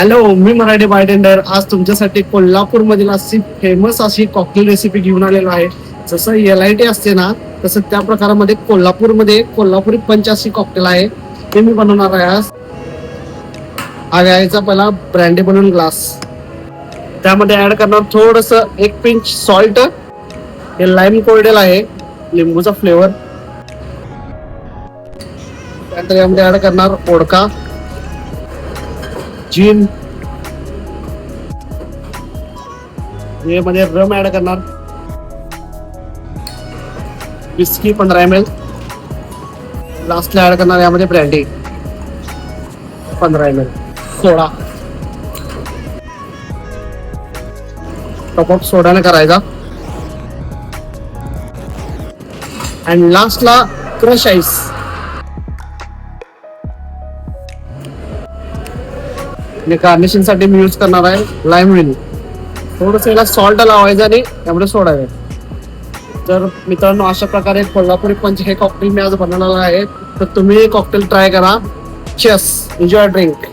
Hello, मी मराठी बायटेंडर. आज तुमच्यासाठी कोल्हापूर मधील अशी फेमस अशी कॉकटेल रेसिपी घेऊन आलेलो आहे. जसं LIT असते ना, तसं त्या प्रकारामध्ये कोल्हापूरमध्ये कोल्हापुरी पंच अशी कॉकटेल आहे, ते मी बनवणार आहे आज. हा घ्यायचा पहिला ब्रँडी बनवून ग्लास, त्यामध्ये ऍड करणार थोडस 1 पिंच सॉल्ट. हे लाईम कोल्डेल आहे, लिंबूचा फ्लेवर. त्यानंतर यामध्ये ऍड करणार ओडका, जिन, यामध्ये रम ऍड करणार, विस्की 15 ml. लास्टला ऍड करणार यामध्ये ब्रँडी 15 ml, सोडा. टॉपअप सोडाने करायचा. अँड लास्टला क्रश आईस. गार्निशिंग साठी मी यूज करणार आहे लाईम व्हिनी. थोडस याला सॉल्ट लावायचं आणि त्यामध्ये सोडायचं. तर मित्रांनो, अशा प्रकारे कोल्हापुरी पंच हे कॉकटेल मी आज बनवलेलं आहे. तर तुम्ही कॉकटेल ट्राय करा. चेस, एन्जॉय ड्रिंक.